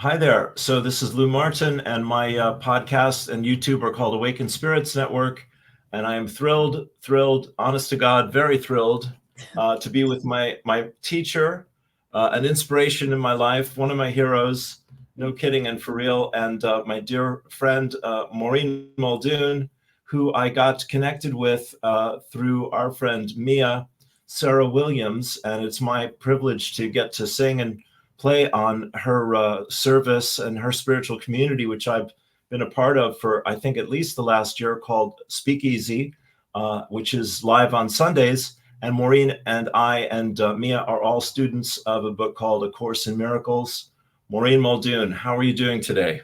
Hi there. So this is Lou Martin, and my podcast and YouTube are called Awakened Spirits Network. And I am thrilled, honest to God, very thrilled to be with my teacher, an inspiration in my life, one of my heroes, no kidding and for real, and my dear friend Maureen Muldoon, who I got connected with through our friend Mia Sarah Williams, and it's my privilege to get to sing and play on her service and her spiritual community, which I've been a part of for, I think, at least the last year, called Speakeasy, which is live on Sundays. And Maureen and I and Mia are all students of a book called A Course in Miracles. Maureen Muldoon, how are you doing today?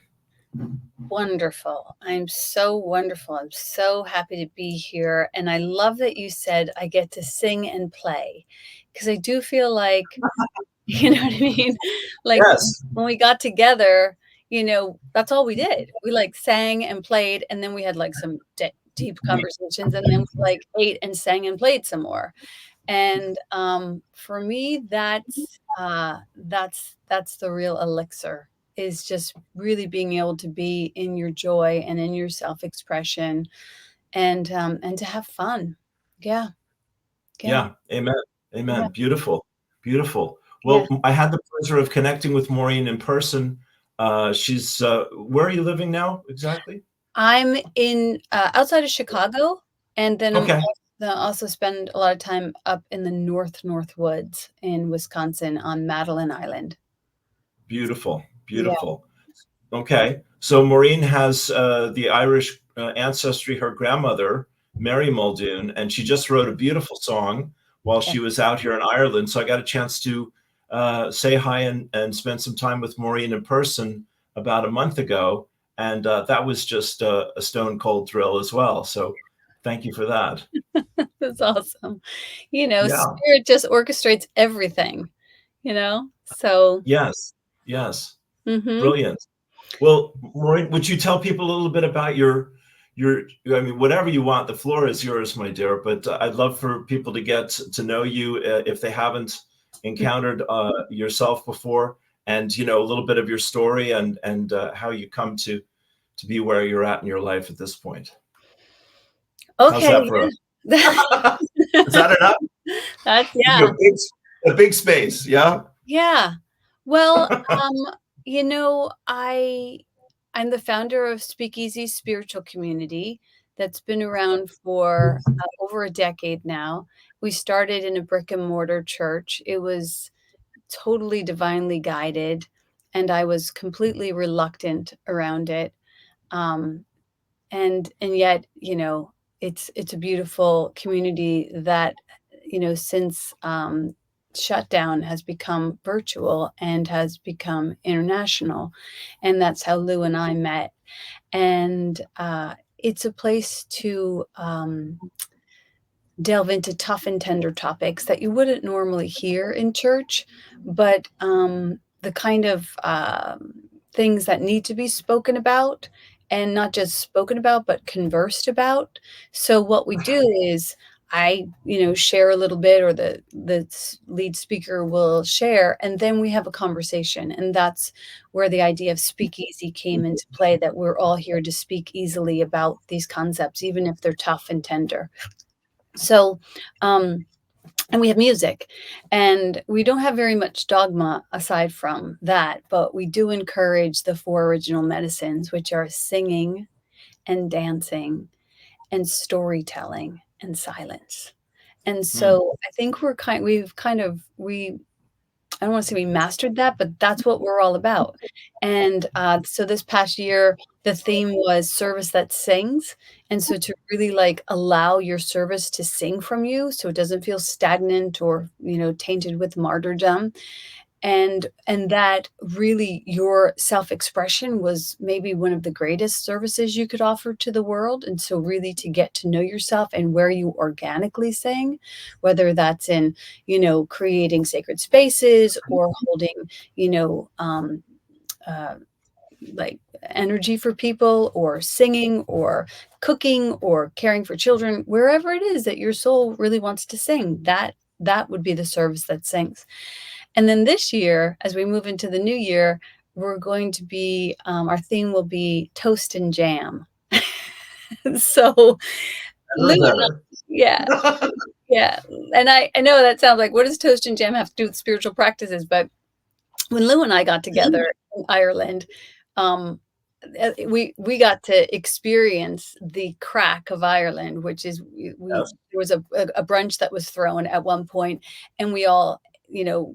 Wonderful. I'm so wonderful. I'm so happy to be here. And I love that you said I get to sing and play, because I do feel like, you know what I mean? Like Yes. when we got together, that's all we did. We like sang and played, and then we had like some deep conversations, and then we like ate and sang and played some more. And for me, that's the real elixir, is just really being able to be in your joy and in your self-expression, and to have fun. Yeah. Yeah. Amen. Amen. Yeah. Beautiful. Beautiful. Yeah. Well, I had the pleasure of connecting with Maureen in person. She's where are you living now exactly? I'm in outside of Chicago, and then Okay. I also spend a lot of time up in the North Woods in Wisconsin on Madeline Island. Beautiful. Yeah. Beautiful. Okay. So Maureen has the Irish ancestry, her grandmother, Mary Muldoon, and she just wrote a beautiful song while she was out here in Ireland. So I got a chance to say hi and spend some time with Maureen in person about a month ago. And that was just a stone cold thrill as well. So thank you for that. That's awesome. Yeah. Spirit just orchestrates everything, so. Yes. Yes. Mhm. Brilliant. Well, Maureen, would you tell people a little bit about I mean, whatever you want, the floor is yours, my dear, but I'd love for people to get to know you if they haven't encountered yourself before, and, a little bit of your story and how you come to be where you're at in your life at this point. How's Okay. that for a, is that enough? That's, Give yeah. you a big space. Yeah. Yeah. Well, you know, I'm the founder of Speakeasy Spiritual Community that's been around for over a decade now. We started in a brick and mortar church. It was totally divinely guided, and I was completely reluctant around it. Um, and yet, it's a beautiful community that, since shutdown, has become virtual and has become international. And that's how Lou and I met. And it's a place to delve into tough and tender topics that you wouldn't normally hear in church, but the kind of things that need to be spoken about, and not just spoken about, but conversed about. So what we do is I, share a little bit, or the lead speaker will share, and then we have a conversation. And that's where the idea of speakeasy came into play, that we're all here to speak easily about these concepts, even if they're tough and tender. So, and we have music, and we don't have very much dogma aside from that, but we do encourage the four original medicines, which are singing and dancing and storytelling and silence. And so I think I don't want to say we mastered that, but that's what we're all about. And so this past year, the theme was service that sings. And so to really like allow your service to sing from you, so it doesn't feel stagnant or, tainted with martyrdom. And that really your self-expression was maybe one of the greatest services you could offer to the world. And so really to get to know yourself and where you organically sing, whether that's in, creating sacred spaces, or holding, like energy for people, or singing, or cooking, or caring for children, wherever it is that your soul really wants to sing, that would be the service that sings. And then this year, as we move into the new year, we're going to be, our theme will be toast and jam. So Lou and I, Better. yeah, yeah. And I know that sounds like, what does toast and jam have to do with spiritual practices? But when Lou and I got together in Ireland, um, we got to experience the crack of Ireland, which is Yes. there was a brunch that was thrown at one point, and we all,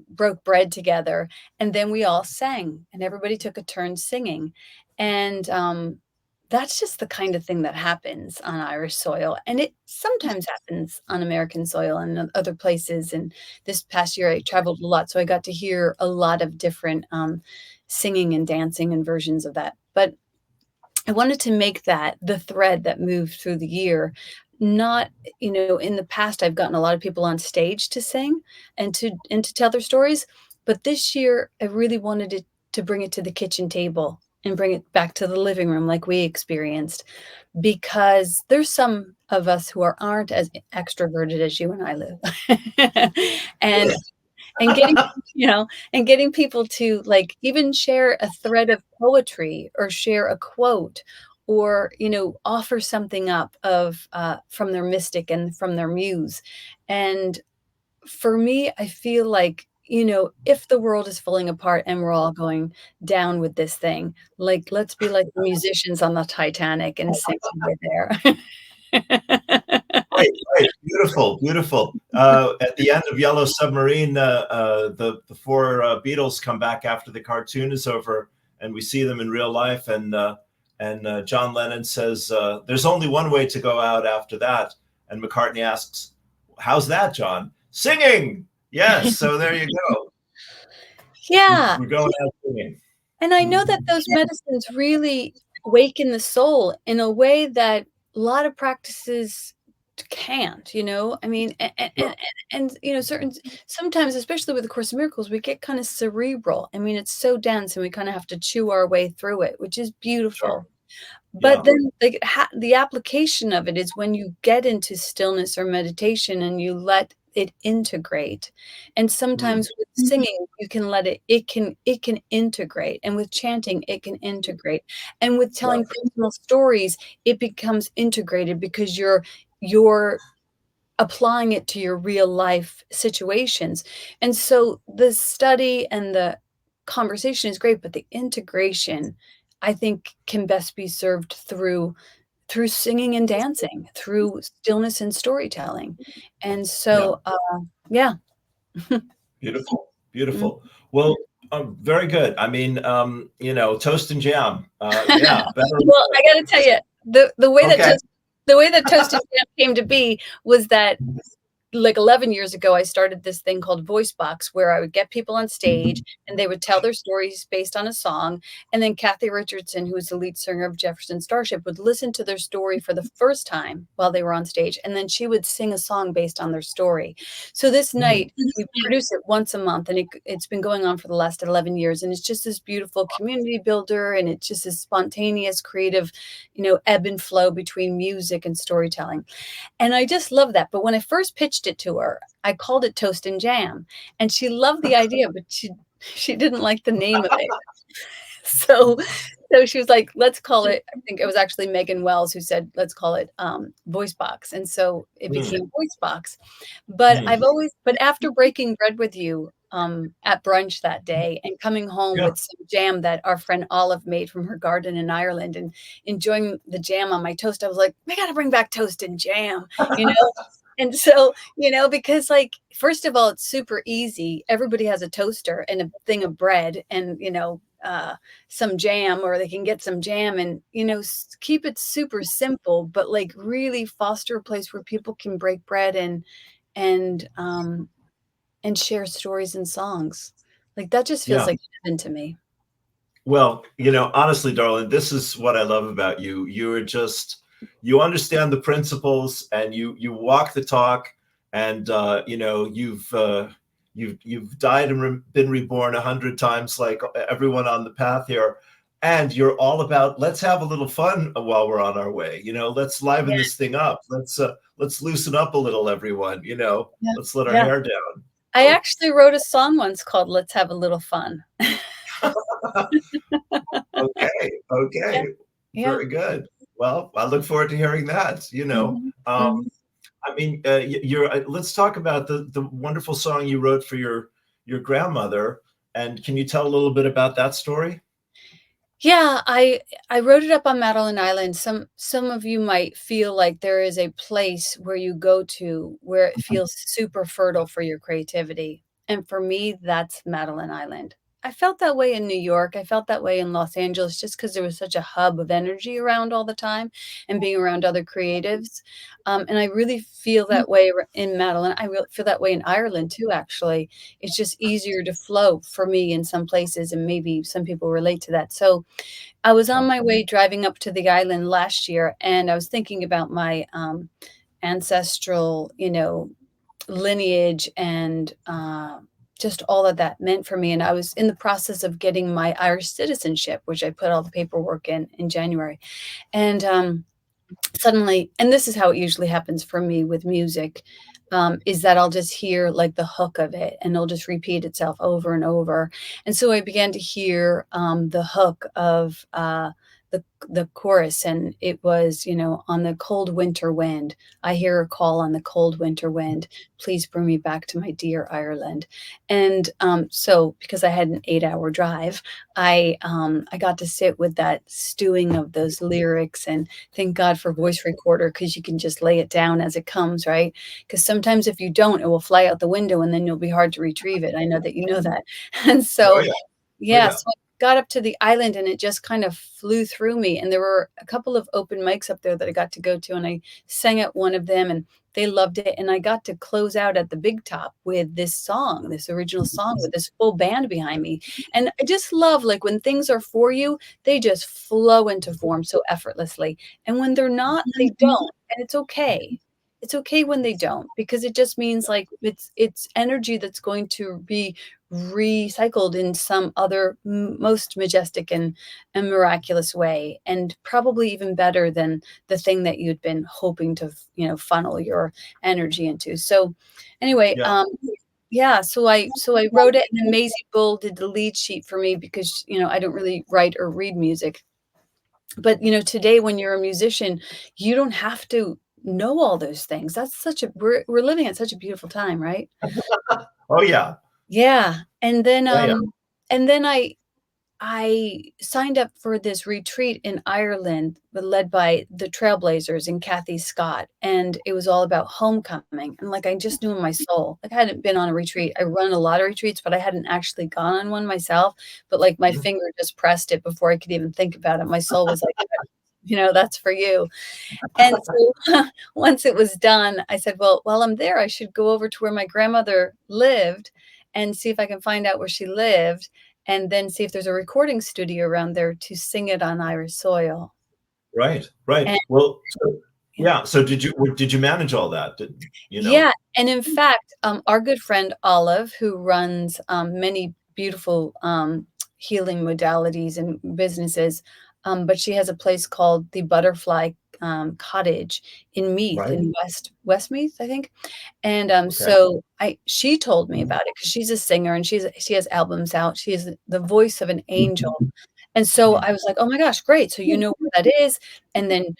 broke bread together, and then we all sang, and everybody took a turn singing, and that's just the kind of thing that happens on Irish soil, and it sometimes happens on American soil and other places. And this past year, I traveled a lot, so I got to hear a lot of different singing and dancing and versions of that. But I wanted to make that the thread that moved through the year. Not, in the past, I've gotten a lot of people on stage to sing and to tell their stories, but this year I really wanted it to bring it to the kitchen table and bring it back to the living room like we experienced, because there's some of us who aren't as extroverted as you and I live. and and getting and getting people to, like, even share a thread of poetry or share a quote, or offer something up of from their mystic and from their muse. And for me, I feel like, if the world is falling apart and we're all going down with this thing, like, let's be like the musicians on the Titanic and sing our way there. Right, right. Beautiful, beautiful. At the end of Yellow Submarine, the four Beatles come back after the cartoon is over, and we see them in real life. And John Lennon says, "There's only one way to go out after that." And McCartney asks, "How's that, John?" "Singing." Yes. So there you go. Yeah. We're going out singing. And I know that those medicines really waken the soul in a way that a lot of practices can't, I mean, and certain, sometimes, especially with the Course in Miracles, we get kind of cerebral. I mean, it's so dense, and we kind of have to chew our way through it, which is beautiful. Sure. But Yeah. then the application of it is when you get into stillness or meditation and you let it integrate. And sometimes with singing, you can let it can integrate. And with chanting, it can integrate. And with telling personal stories, it becomes integrated because you're applying it to your real life situations. And so the study and the conversation is great, but the integration, I think, can best be served through singing and dancing, through stillness and storytelling. And so, yeah. Beautiful, beautiful. Well, very good. I mean, toast and jam. Yeah, better. Well, I got to tell you, the way Okay. that Toast and Jam came to be was that, like, 11 years ago, I started this thing called Voice Box, where I would get people on stage and they would tell their stories based on a song. And then Kathy Richardson, who was the lead singer of Jefferson Starship, would listen to their story for the first time while they were on stage. And then she would sing a song based on their story. So this night, we produce it once a month, and it's been going on for the last 11 years. And it's just this beautiful community builder. And it's just this spontaneous, creative, ebb and flow between music and storytelling. And I just love that. But when I first pitched it to her, I called it Toast and Jam, and she loved the idea, but she didn't like the name of it. So she was like, let's call it, I think it was actually Megan Wells who said, let's call it Voice Box. And so it became Voice Box. But but after breaking bread with you at brunch that day and coming home with some jam that our friend Olive made from her garden in Ireland, and enjoying the jam on my toast, I was like, we got to bring back Toast and Jam, And so, because, like, first of all, it's super easy. Everybody has a toaster and a thing of bread and, some jam, or they can get some jam, and, keep it super simple, but, like, really foster a place where people can break bread and share stories and songs. Like, that just feels like heaven to me. Well, honestly, darling, this is what I love about you. You understand the principles, and you walk the talk, and you've died and been reborn 100 times, like everyone on the path here. And you're all about, let's have a little fun while we're on our way. Let's liven this thing up. Let's loosen up a little, everyone. Let's let our hair down. I actually wrote a song once called "Let's Have a Little Fun." Okay, Yeah, okay. yeah. Very good. Well, I look forward to hearing that, Mhm, mhm. I mean, you're let's talk about the wonderful song you wrote for your grandmother, and can you tell a little bit about that story? Yeah, I wrote it up on Madeline Island. Some of you might feel like there is a place where you go to where it feels super fertile for your creativity. And for me, that's Madeline Island. I felt that way in New York. I felt that way in Los Angeles just because there was such a hub of energy around all the time and being around other creatives. And I really feel that way in Madeline. I really feel that way in Ireland too, actually. It's just easier to flow for me in some places, and maybe some people relate to that. So I was on Oh, my way driving up to the island last year, and I was thinking about my, ancestral, lineage and, just all that that meant for me, and I was in the process of getting my Irish citizenship, which I put all the paperwork in January, and, suddenly, and this is how it usually happens for me with music, is that I'll just hear, like, the hook of it, and it'll just repeat itself over and over, and so I began to hear, the hook of, the chorus, and it was, "On the cold winter wind, I hear a call on the cold winter wind, please bring me back to my dear Ireland," and, so because I had an 8-hour drive, I got to sit with that stewing of those lyrics, and thank God for voice recorder because you can just lay it down as it comes, right? Because sometimes if you don't, it will fly out the window and then you'll be hard to retrieve it. I know that you know that. And oh so, yeah, oh yeah, yeah. so I got up to the island and it just kind of flew through me, and there were a couple of open mics up there that I got to go to, and I sang at one of them, and they loved it, and I got to close out at the big top with this song, this original song with this full band behind me, and I just love, like, when things are for you, they just flow into form so effortlessly, and when they're not, they don't, and it's okay. It's okay when they don't, because it just means, like, it's energy that's going to be recycled in some other most majestic and miraculous way, and probably even better than the thing that you'd been hoping to funnel your energy into. So anyway, Yeah. yeah, so I wrote it, and then Maisie Bull did the lead sheet for me because I don't really write or read music, but today when you're a musician, you don't have to know all those things. That's such a we're living at such a beautiful time, right? Oh yeah. Yeah, Yeah, yeah. and then I signed up for this retreat in Ireland, led by the Trailblazers and Kathy Scott, and it was all about homecoming, and, like, I just knew in my soul, like, I hadn't been on a retreat. I run a lot of retreats, but I hadn't actually gone on one myself, but, like, my Mhm. finger just pressed it before I could even think about it. My soul was like, "That's for you." And so once it was done, I said, "Well, while I'm there, I should go over to where my grandmother lived and see if I can find out where she lived, and then see if there's a recording studio around there to sing it on Irish soil." Right, right. And Well, so yeah. yeah, so did you manage all that? Did you know? Yeah, and in fact, our good friend Olive, who runs, many beautiful, healing modalities and businesses, but she has a place called the Butterfly, Cottage in Meath, Right? in Westmeath, I think, and, Okay. so I she told me about it because she's a singer and she has albums out. She is the voice of an angel, and so Mhm. I was like, "Oh my gosh, great, so you know where that is," and then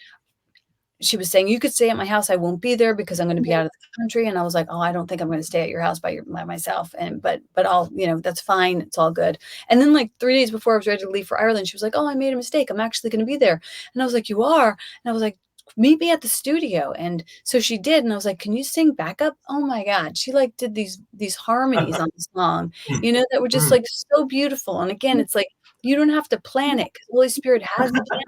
she was saying, "You could stay at my house, I won't be there because I'm gonna be out of the country," and I was like, "Oh, I don't think I'm gonna stay at your house by myself, and but I'll that's fine, it's all good." And then, like, 3 days before I was ready to leave for Ireland, she was like, "Oh, I made a mistake, I'm actually gonna be there." And I was like, "You are?" And I was like, "Meet me at the studio," and so she did, and I was like, "Can you sing backup?" Oh my god, she, like, did these harmonies on the song, Mm, that were just, mm. like, so beautiful, and again, it's like, you don't have to plan it because the Holy Spirit has the piano.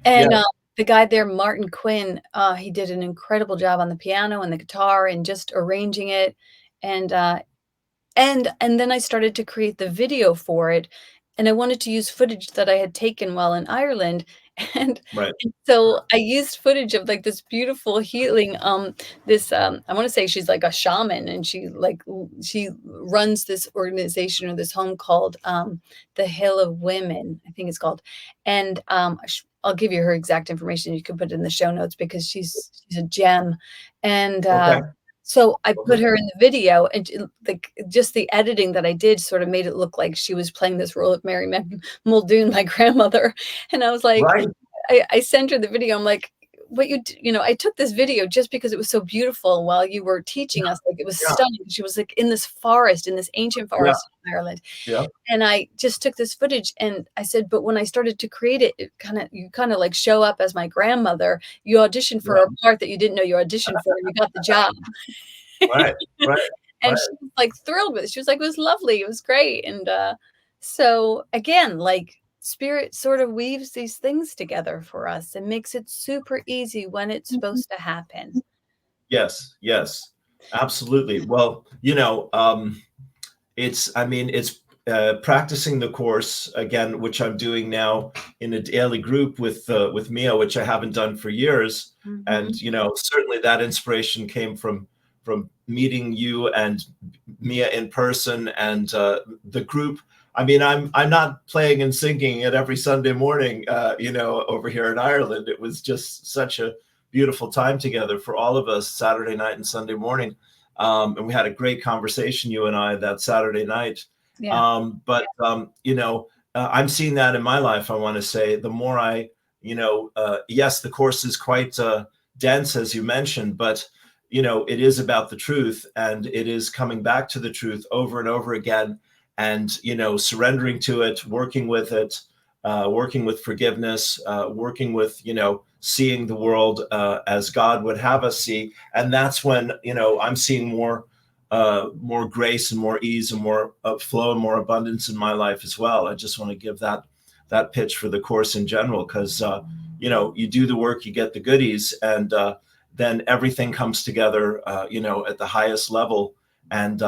And, Yes, the guy there, Martin Quinn, he did an incredible job on the piano and the guitar and just arranging it, and, and then I started to create the video for it, and I wanted to use footage that I had taken while in Ireland, and right. so I used footage of, like, this beautiful healing, I wanna say she's like a shaman, and she runs this organization or this home called, The Hill of Women, I think it's called, and, I'll give you her exact information. You can put it in the show notes because she's a gem, and, Okay. So I put her in the video, and just the editing that I did sort of made it look like she was playing this role of Mary Muldoon, my grandmother. And I was like, Right. I sent her the video. I'm like, what I took this video just because it was so beautiful while you were teaching us. Like, it was Yeah. stunning. She was like in this forest, in this ancient Yeah. forest in Ireland. Yeah. And I just took this footage, and I said, but when I started to create it, you kind of like show up as my grandmother. You auditioned for Yeah. a part that you didn't know you auditioned for, and you got the job. Right. Right. And Right. she was like thrilled with it. She was like, it was lovely. It was great. And so again, like, spirit sort of weaves these things together for us and makes it super easy when it's supposed to happen. Yes. Yes. Absolutely. Well, it's practicing the course again, which I'm doing now in a daily group with Mia, which I haven't done for years. And certainly that inspiration came from meeting you and Mia in person, and the group. I mean, I'm not playing and singing it every Sunday morning, over here in Ireland. It was just such a beautiful time together for all of us, Saturday night and Sunday morning. And we had a great conversation, you and I, that Saturday night. Yeah. I'm seeing that in my life. I want to say the more yes, the course is quite dense, as you mentioned, but it is about the truth, and it is coming back to the truth over and over again, and surrendering to it, working with it, working with forgiveness, working with seeing the world as God would have us see. And that's when I'm seeing more grace and more ease and more flow and more abundance in my life as well. I just want to give that pitch for the course in general, because you do the work, you get the goodies, and then everything comes together at the highest level. And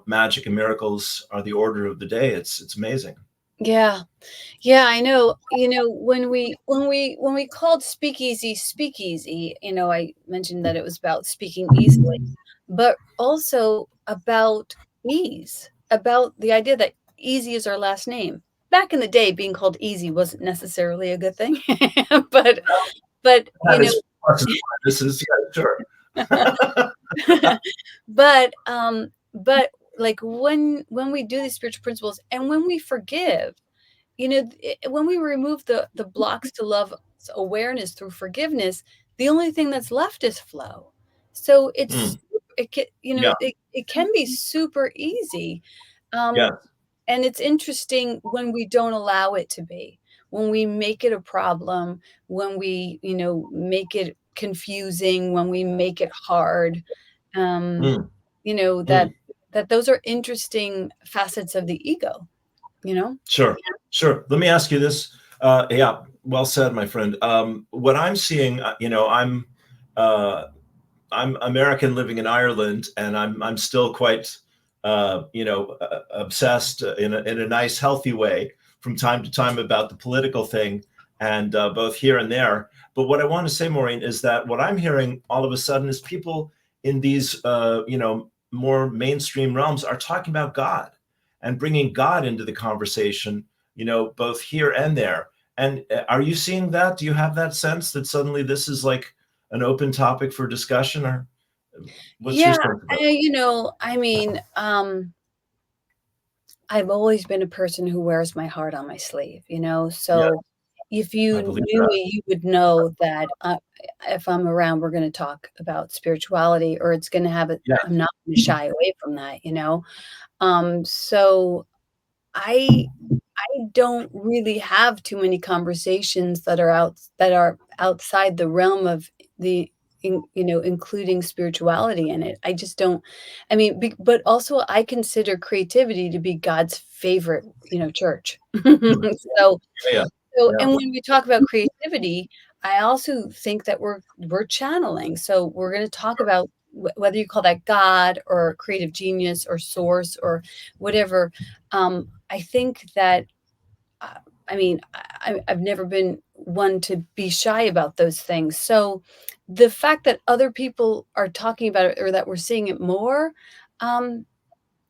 magic and miracles are the order of the day. It's amazing. Yeah. Yeah, I know. When we called speakeasy speakeasy, I mentioned that it was about speaking easily, but also about ease, about the idea that easy is our last name. Back in the day, being called easy wasn't necessarily a good thing. but but That is pluses and minuses, yeah, sure. but like, when we do these spiritual principles and when we forgive, when we remove the blocks to love awareness through forgiveness, the only thing that's left is flow. So Mm, it can, yeah, it can be super easy. yeah. And it's interesting when we don't allow it to be, when we make it a problem, when we, make it confusing, when we make it hard. Um, Mm, that mm. those are interesting facets of the ego, you know? Sure, sure. Let me ask you this. Yeah, well said, my friend. What I'm seeing, uh, I'm American living in Ireland, and I'm still quite, obsessed in a nice, healthy way from time to time about the political thing, and both here and there. But what I want to say, Maureen, is that what I'm hearing all of a sudden is people in these, more mainstream realms are talking about God and bringing God into the conversation, both here and there. And are you seeing that? Do you have that sense that suddenly this is like an open topic for discussion, or what's your Yeah, sense about I mean, I've always been a person who wears my heart on my sleeve, it? Yeah, so if you I believe knew that. me, you would know that, if I'm around, we're gonna talk about spirituality, or it's gonna have Yeah. I'm not gonna shy away from that, So I I don't really have too many conversations that are outside the realm of including spirituality in it. I just don't. I mean, but also I consider creativity to be God's favorite, church. So Yeah. so, Yeah. and when we talk about creativity, I also think that we're channeling. So we're going to talk about whether you call that God or creative genius or source or whatever. I think that, uh, I mean, I've never been one to be shy about those things. So the fact that other people are talking about it, or that we're seeing it more, um,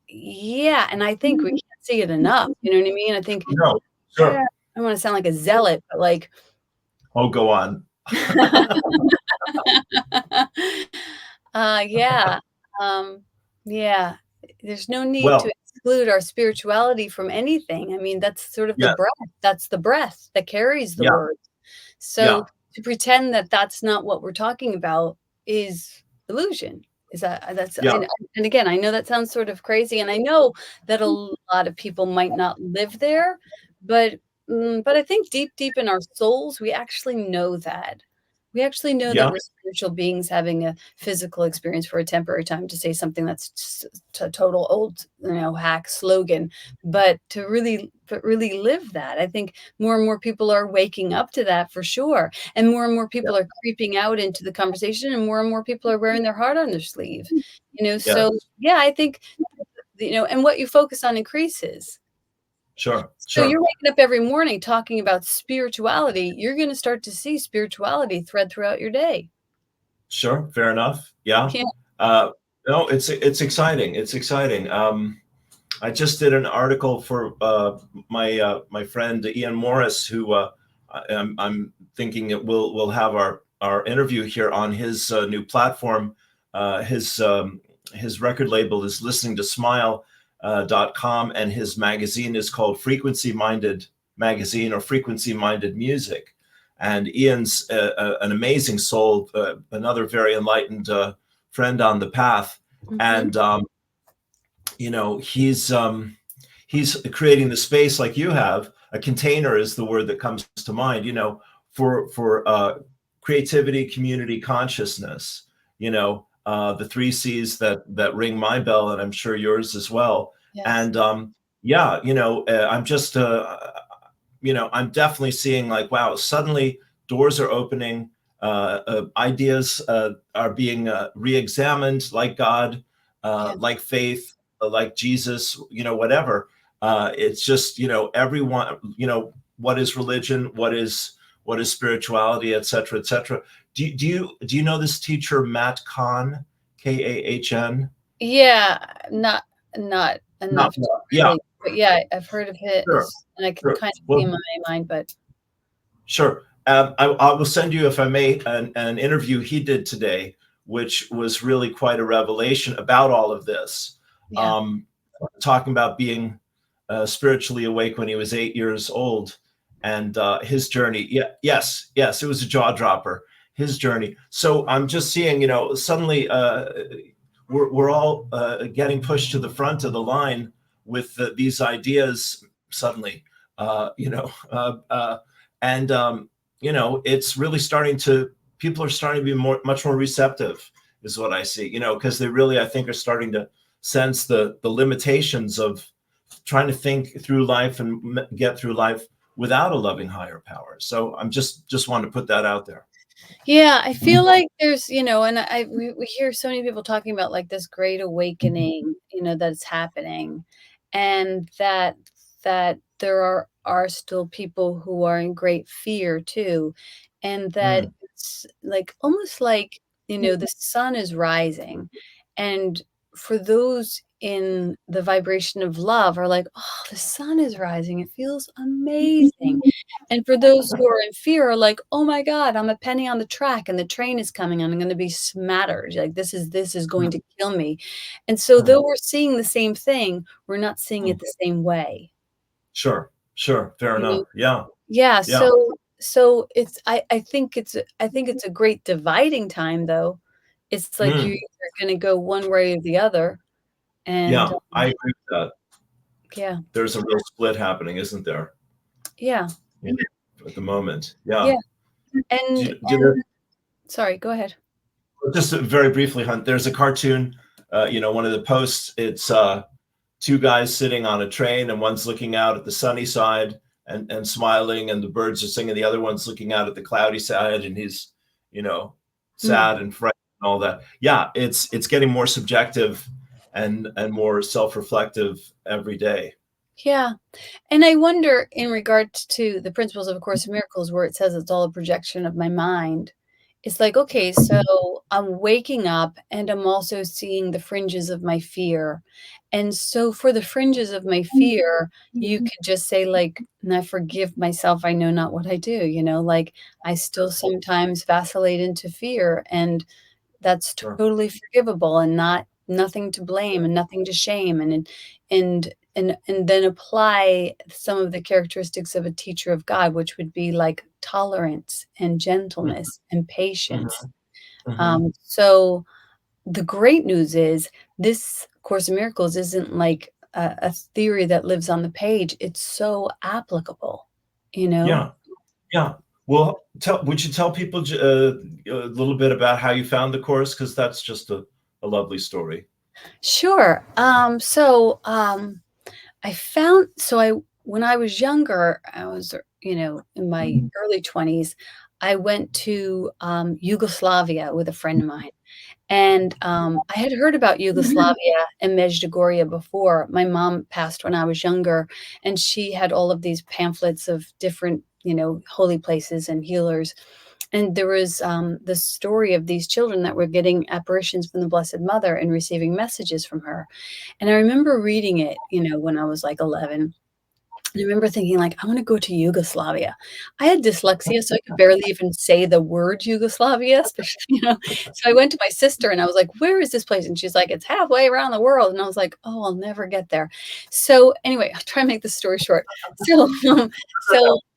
yeah, and I think we can't see it enough. You know what I mean? I think, No, I sure. don't want to sound like a zealot, but like, Oh, go on. Yeah. Um, yeah. There's no need to Well, exclude our spirituality from anything. I mean, that's sort of the yeah, breath. That's the breath that carries the yeah, words. So yeah, to pretend that that's not what we're talking about is illusion. Is that that's yeah, and again, I know that sounds sort of crazy, and I know that a lot of people might not live there, but but I think deep, deep in our souls, we actually know that. We actually know that yeah, we're spiritual beings having a physical experience for a temporary time, to say something that's just a total old, hack slogan, but really live that. I think more and more people are waking up to that for sure, and more yeah, people are creeping out into the conversation, and more people are wearing their heart on their sleeve. So yes, yeah, I think and what you focus on increases. sure, So you're sure, waking up every morning talking about spirituality, you're gonna start to see spirituality thread throughout your day. sure, fair enough. Yeah. Yeah, Uh, no, it's exciting. It's exciting. I just did an article for my friend Ian Morris, who I'm thinking it we'll have our interview here on his new platform. His record label is listening to smile.com, and his magazine is called Frequency Minded Magazine, or Frequency Minded Music. And Ian's an amazing soul, another very enlightened friend on the path. mhm, And he's creating the space like you have. A container is the word that comes to mind, for creativity, community, consciousness. The three C's that ring my bell, and I'm sure yours as well. yes, And yeah, I'm just I'm definitely seeing, like, wow, suddenly doors are opening, ideas are being re-examined, like God, yeah, like faith, like Jesus, whatever. It's just, everyone, what is religion, what is spirituality, et cetera, et cetera. Do you know this teacher, Matt Kahn, Kahn? yeah, not No, enough to yeah, really, but yeah, I've heard of sure, his, and I can sure. kind of see Well, in my mind, but sure. I will send you, if I may, an interview he did today, which was really quite a revelation about all of this. yeah, Um, Talking about being spiritually awake when he was 8 years old, and his journey. Yeah, yes, yes, it was a jaw dropper. His journey. So I'm just seeing, suddenly we're all getting pushed to the front of the line with these ideas suddenly. Uh, you know, uh, uh, and it's really starting to. People are starting to be much more receptive, is what I see. Because they really, I think, are starting to sense the limitations of trying to think through life and get through life without a loving higher power. So I'm just want to put that out there. yeah. I feel like there's, and we hear so many people talking about like this great awakening, that's happening, and that there are still people who are in great fear too, and that Mm, it's like almost like, the sun is rising, and for those in the vibration of love are like, oh, the sun is rising, it feels amazing. And for those who are in fear are like, "Oh my god, I'm a penny on the track and the train is coming and I'm gonna be smattered. Like, this is going mm, to kill me." And so mm, though we're seeing the same thing, we're not seeing mm. it the same way, Sure, sure, fair you know? enough. Yeah, Yeah, yeah. so it's I think it's a great dividing time, though. It's like you're Mm, either gonna go one way or the other, and, yeah, I agree with that. yeah, There's a real split happening, isn't there? yeah, You At the moment. yeah, Yeah. Do and you, do you sorry, go ahead. Just very briefly, Hunt, there's a cartoon, one of the posts, it's two guys sitting on a train, and one's looking out at the sunny side and smiling, and the birds are singing. The other one's looking out at the cloudy side, and he's, you know, Mm, sad and frightened and all that. Yeah, it's getting more subjective and more self-reflective every day. yeah. And I wonder in regards to the principles of A Course in Miracles where it says it's all a projection of my mind. It's like, okay, so I'm waking up and I'm also seeing the fringes of my fear. And so for the fringes of my fear, you could just say like, "And I forgive myself, I know not what I do," like I still sometimes vacillate into fear, and that's Sure. totally forgivable and nothing to blame and nothing to shame, and then apply some of the characteristics of a teacher of God, which would be like tolerance and gentleness and patience. Mhm. Mhm. So the great news is this Course in Miracles isn't like a theory that lives on the page. It's so applicable, you know? Yeah. Yeah. Well, would you tell people a little bit about how you found the course? Because that's just a lovely story. Sure. I when I was younger, I was, in my early 20s, I went to Yugoslavia with a friend of mine. And I had heard about Yugoslavia and Medjugorje before. My mom passed when I was younger, and she had all of these pamphlets of different, holy places and healers. And there was the story of these children that were getting apparitions from the Blessed Mother and receiving messages from her. And I remember reading it, when I was like 11. I remember thinking, like, I want to go to Yugoslavia. I had dyslexia, so I could barely even say the word Yugoslavia, especially, So I went to my sister and I was like, where is this place? And she's like, it's halfway around the world. And I was like, oh, I'll never get there. So anyway, I'll try and make the story short. So, so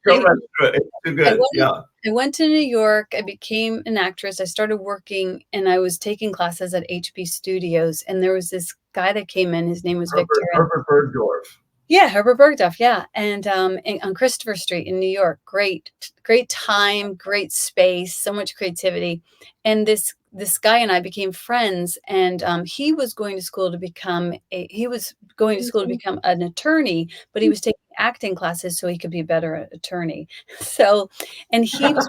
Go I, right through it. It's too I good. went, Yeah. I went to New York. I became an actress. I started working and I was taking classes at HB Studios. And there was this guy that came in. His name was Victor. Herbert Bergdorf. Yeah, Herbert Bergdorf, yeah, and, on Christopher Street in New York, great time, great space, so much creativity, and this guy and I became friends, and, he was going to school to become an attorney, but he was taking acting classes so he could be a better attorney. So, and he was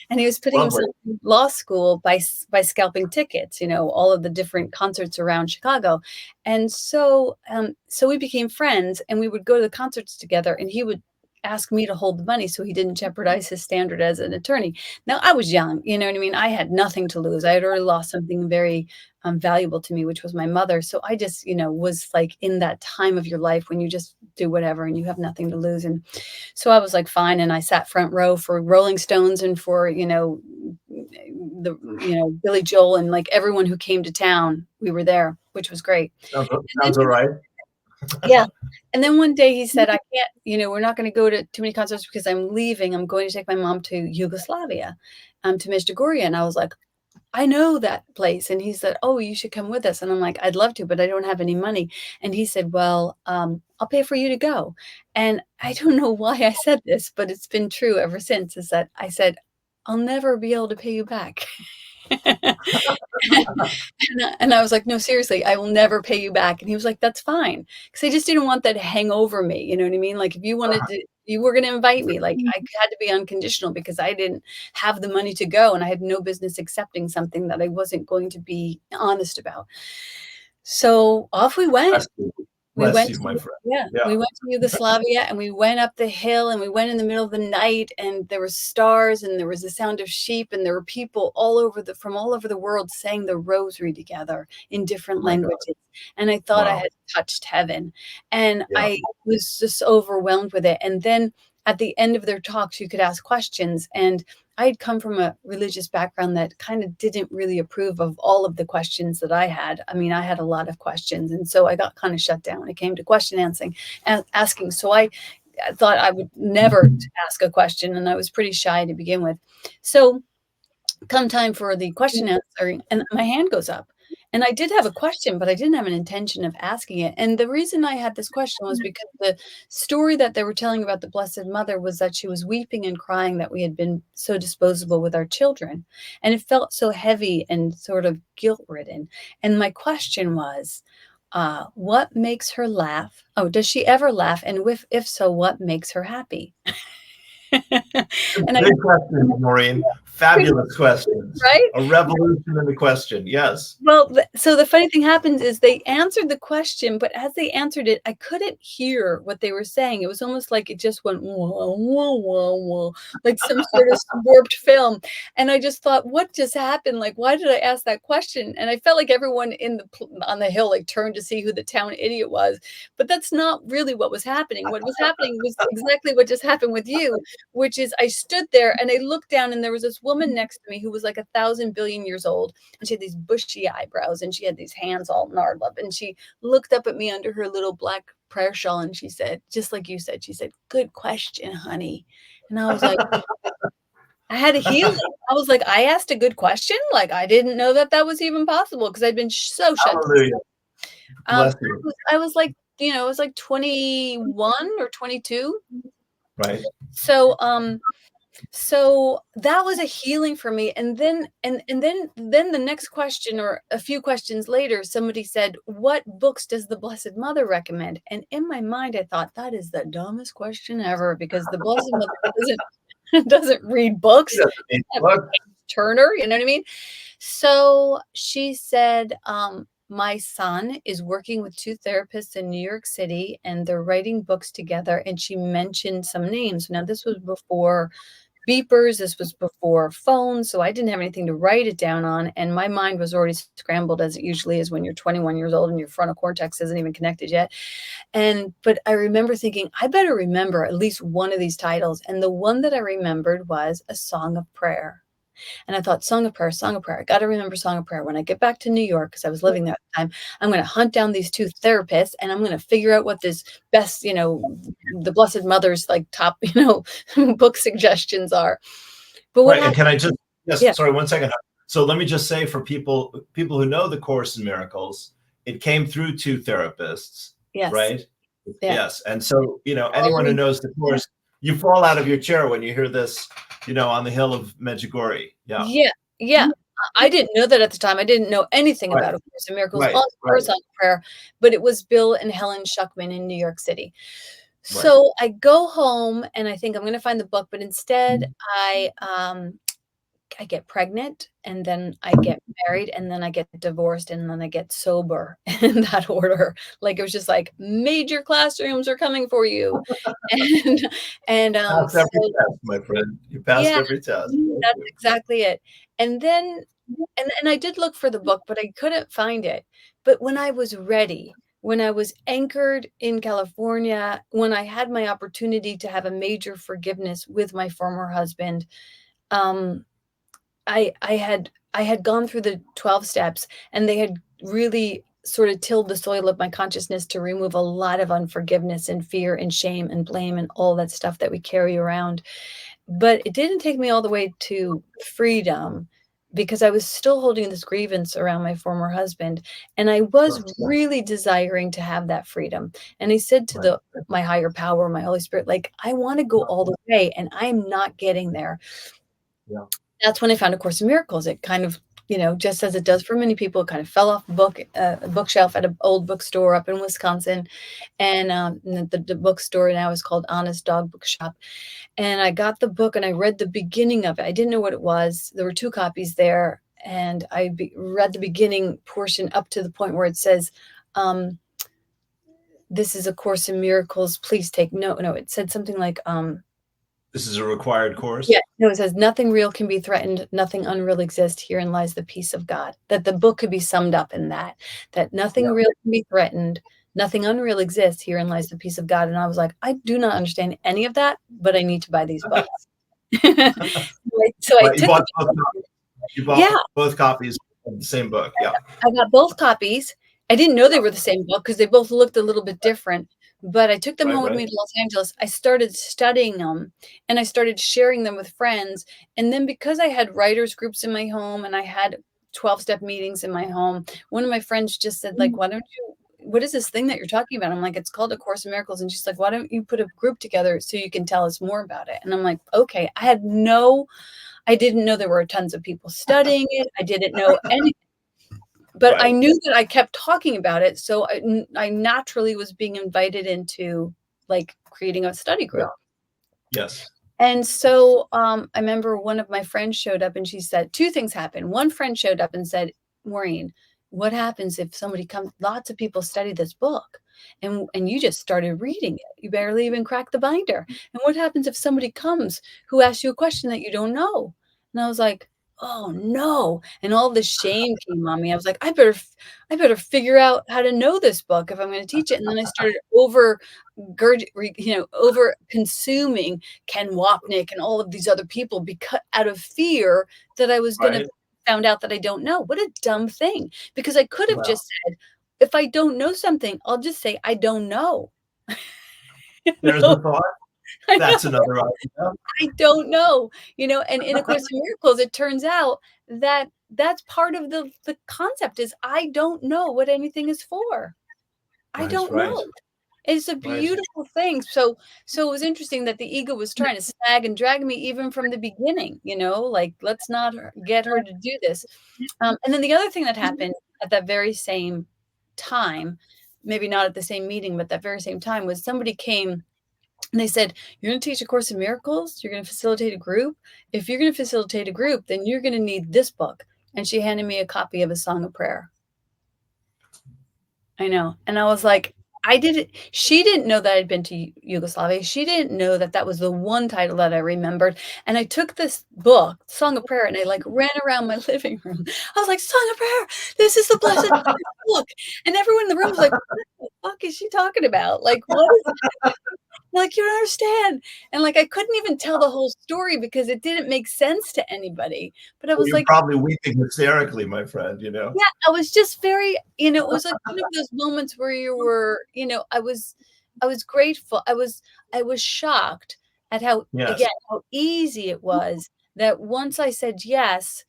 and he was putting Lovely. himself through law school by scalping tickets, all of the different concerts around Chicago. And so we became friends and we would go to the concerts together and he would ask me to hold the money so he didn't jeopardize his standard as an attorney. Now I was young, you know what I mean? I had nothing to lose. I had already lost something very valuable to me, which was my mother. So I just, was like in that time of your life when you just do whatever and you have nothing to lose. And so I was like, fine. And I sat front row for Rolling Stones and for, Billy Joel and like everyone who came to town, we were there, which was great. Sounds all right. Yeah. And then one day he said, I can't, we're not going to go to too many concerts because I'm leaving. I'm going to take my mom to Yugoslavia, to Medjugorje. And I was like, I know that place. And he said, oh, you should come with us. And I'm like, I'd love to, but I don't have any money. And he said, well, I'll pay for you to go. And I don't know why I said this, but it's been true ever since, is that I said, I'll never be able to pay you back. And I was like, no, seriously, I will never pay you back. And he was like, that's fine. Because I just didn't want that to hang over me. You know what I mean? Like if you wanted to, you were going to invite me, like I had to be unconditional because I didn't have the money to go and I had no business accepting something that I wasn't going to be honest about. So off we went. Bless you, my friend. Yeah, Yeah. we went to Yugoslavia and we went up the hill and we went in the middle of the night and there were stars and there was the sound of sheep and there were people from all over the world saying the rosary together in different languages. And I thought I had touched heaven and I was just overwhelmed with it. And then at the end of their talks, you could ask questions. And I had come from a religious background that kind of didn't really approve of all of the questions that I had. I mean, I had a lot of questions. And so I got kind of shut down when it came to question asking. So I thought I would never ask a question. And I was pretty shy to begin with. So come time for the question answering and my hand goes up. And I did have a question, but I didn't have an intention of asking it. And the reason I had this question was because the story that they were telling about the Blessed Mother was that she was weeping and crying that we had been so disposable with our children. And it felt so heavy and sort of guilt-ridden. And my question was, what makes her laugh? Oh, does she ever laugh? And if so, what makes her happy? Good questions, Maureen. Fabulous questions. Right? A revolution in the question. Yes. Well, so the funny thing happens is they answered the question, but as they answered it, I couldn't hear what they were saying. It was almost like it just went wah, wah, wah, wah, like some sort of warped film. And I just thought, what just happened? Like, why did I ask that question? And I felt like everyone on the hill like turned to see who the town idiot was. But that's not really what was happening. What was happening was exactly what just happened with you, which is I stood there and I looked down and there was this woman next to me who was like 1,000 billion years old, and she had these bushy eyebrows, and she had these hands all gnarled up, and she looked up at me under her little black prayer shawl, and she said, just like you said, she said, "Good question, honey." And I was like, I had a healing. I was like, I asked a good question. Like, I didn't know that that was even possible because I'd been so shut down. Hallelujah. Bless you. I was like, I was like 21 or 22. Right. So that was a healing for me. And then the next question, or a few questions later, somebody said, "What books does the Blessed Mother recommend?" And in my mind, I thought, that is the dumbest question ever, because the Blessed Mother doesn't read books. Turner, you know what I mean? So she said, my son is working with 2 therapists in New York City, and they're writing books together. And she mentioned some names. Now, this was before beepers. This was before phones. So I didn't have anything to write it down on. And my mind was already scrambled, as it usually is when you're 21 years old and your frontal cortex isn't even connected yet. But I remember thinking, I better remember at least one of these titles. And the one that I remembered was A Song of Prayer. And I thought, Song of Prayer, Song of Prayer. I got to remember Song of Prayer. When I get back to New York, because I was living there at the time, I'm going to hunt down these 2 therapists, and I'm going to figure out what this best, the Blessed Mother's like top, book suggestions are. But what Right. And can I just, Yeah. sorry, 1 second. So let me just say, for people who know the Course in Miracles, it came through 2 therapists. Yes. Right. Yeah. Yes. And so, anyone who knows the Course, you fall out of your chair when you hear this, on the hill of Medjugorje. Yeah. Yeah. I didn't know that at the time. I didn't know anything Right. about A Course in Miracles, Right. or Song of Prayer, but it was Bill and Helen Schuckman in New York City. Right. So I go home and I think I'm going to find the book, but instead I get pregnant, and then I get married, and then I get divorced, and then I get sober, in that order. Like, it was just like, major classrooms are coming for you. And Passed every test, my friend. You passed every test. That's exactly it. And then and I did look for the book, but I couldn't find it. But when I was ready, when I was anchored in California, when I had my opportunity to have a major forgiveness with my former husband, I had gone through the 12 steps, and they had really sort of tilled the soil of my consciousness to remove a lot of unforgiveness and fear and shame and blame and all that stuff that we carry around. But it didn't take me all the way to freedom, because I was still holding this grievance around my former husband, and I was really desiring to have that freedom. And I said to my higher power, my Holy Spirit, like, I want to go all the way, and I'm not getting there. Yeah. That's when I found A Course in Miracles. It kind of, just as it does for many people, it kind of fell off a bookshelf at an old bookstore up in Wisconsin. And the bookstore now is called Honest Dog Bookshop. And I got the book, and I read the beginning of it. I didn't know what it was. There were 2 copies there. And I read the beginning portion up to the point where it says, "This is A Course in Miracles. Please take note." No, it said something like, this is a required course. Yeah, no, it says, "Nothing real can be threatened. Nothing unreal exists. Herein lies the peace of God." That the book could be summed up in that nothing real can be threatened. Nothing unreal exists. Herein lies the peace of God. And I was like, I do not understand any of that, but I need to buy these books. So I took both copies of the same book. Yeah. I got both copies. I didn't know they were the same book, because they both looked a little bit different. But I took them home with me to Los Angeles. I started studying them, and I started sharing them with friends. And then, because I had writers groups in my home, and I had 12-step meetings in my home, one of my friends just said, like, what is this thing that you're talking about? I'm like, it's called A Course in Miracles. And she's like, why don't you put a group together so you can tell us more about it? And I'm like, okay. I didn't know there were tons of people studying it. I didn't know anything. But I knew that I kept talking about it. So I naturally was being invited into, like, creating a study group. Yeah. Yes. And so I remember one of my friends showed up, and she said, 2 things happened. One friend showed up and said, "Maureen, what happens if somebody comes? Lots of people study this book, and you just started reading it. You barely even cracked the binder. And what happens if somebody comes who asks you a question that you don't know?" And I was like, oh no. And all the shame came on me. I was like, I better figure out how to know this book if I'm going to teach it. And then I started over consuming Ken Wapnick and all of these other people because out of fear that I was going to Right. found out that I don't know. What a dumb thing. Because I could have Well, just said, if I don't know something, I'll just say I don't know. You there's know? a thought. I know. That's another idea. I don't know, and in A Course in Miracles, it turns out that that's part of the concept is I don't know what anything is for. I Right, don't right, know. It's a right. beautiful thing. So it was interesting that the ego was trying to snag and drag me even from the beginning, like, let's not get her to do this. And then the other thing that happened at that very same time, maybe not at the same meeting, but that very same time was somebody came and they said, "You're going to teach A Course in Miracles? You're going to facilitate a group? If you're going to facilitate a group, then you're going to need this book." And she handed me a copy of A Song of Prayer. I know. And I was like, she didn't know that I'd been to Yugoslavia. She didn't know that that was the one title that I remembered. And I took this book, Song of Prayer, and I like ran around my living room. I was like, "Song of Prayer, this is the blessed book." And everyone in the room was like, "What the fuck is she talking about? Like, what is like, you don't understand." And like, I couldn't even tell the whole story because it didn't make sense to anybody. But I Well, was you're like, probably weeping hysterically, my friend, you know? yeah, I was just very, it was like one of those moments where you were, I was grateful. I was shocked at how, Yes. again, how easy it was that once I said yes,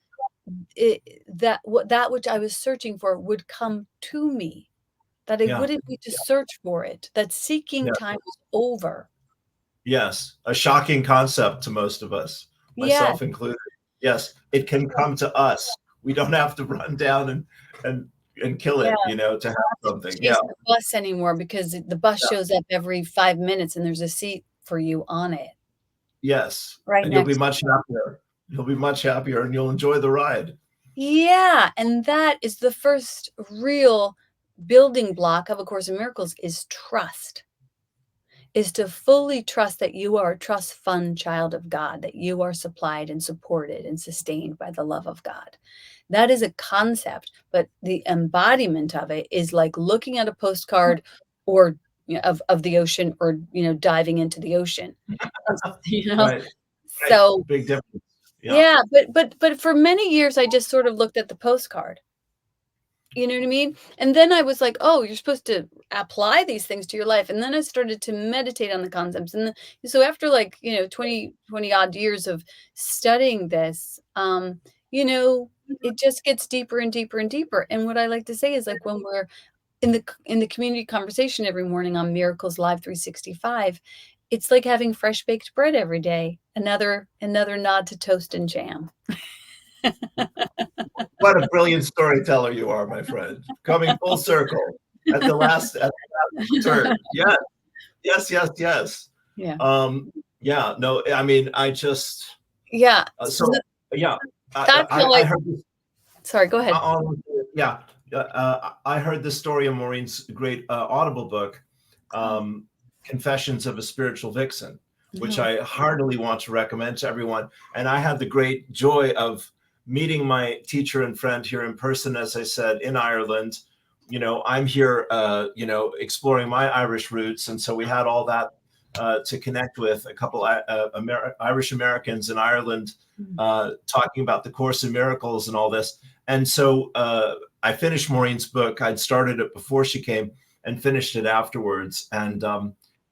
that which I was searching for would come to me, that I Yeah. wouldn't need to search for it, that seeking Yeah. time was over. Yes. A shocking concept to most of us, Yes. myself included. Yes. It can come to us. We don't have to run down and kill Yeah, it, to have not to something. Yeah. chase the bus anymore because the bus Yeah. shows up every 5 minutes and there's a seat for you on it, Yes. right And you'll be next to much happier. You'll be much happier and you'll enjoy the ride. Yeah, and that is the first real building block of A Course in Miracles is trust, is to fully trust that you are a trust fund child of God, that you are supplied and supported and sustained by the love of God. That is a concept, but the embodiment of it is like looking at a postcard or of the ocean or diving into the ocean. It's, Right. Right. so Big difference. Yeah. yeah, but for many years I just sort of looked at the postcard. You know what I mean? And then I was like, "Oh, you're supposed to apply these things to your life." And then I started to meditate on the concepts. And so after like, 20 odd years of studying this, it just gets deeper and deeper and deeper. And what I like to say is like when we're in the community conversation every morning on Miracles Live 365, it's like having fresh baked bread every day. Another nod to toast and jam. What a brilliant storyteller you are, my friend. Coming full circle at the last turn. Yes, yes, yes, yes. Yeah. Yeah, no, I mean, I just Yeah. so yeah, That's how I heard this. sorry, go ahead. Yeah, I heard the story of Maureen's great Audible book, Confessions of a Spiritual Vixen, which I heartily want to recommend to everyone. And I had the great joy of meeting my teacher and friend here in person, as I said, in Ireland. I'm here, exploring my Irish roots. And so we had all that to connect with a couple Irish Americans in Ireland talking about the Course in Miracles and all this. And so I finished Maureen's book. I'd started it before she came and finished it afterwards. And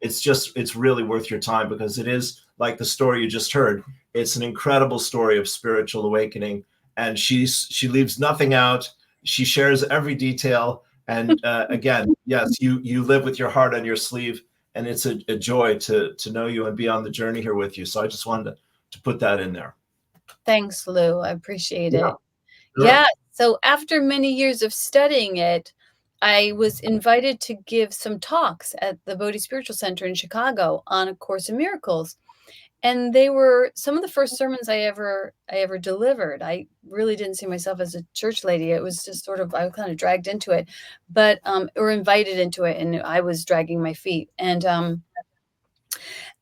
it's really worth your time because it is like the story you just heard. It's an incredible story of spiritual awakening. And she leaves nothing out. She shares every detail. And again, yes, you live with your heart on your sleeve. And it's a joy to know you and be on the journey here with you. So I just wanted to put that in there. Thanks, Lou. I appreciate Yeah, it. sure. Yeah. So after many years of studying it, I was invited to give some talks at the Bodhi Spiritual Center in Chicago on A Course in Miracles. And they were some of the first sermons I ever delivered. I really didn't see myself as a church lady. It was just sort of I was kind of dragged into it, or invited into it, and I was dragging my feet.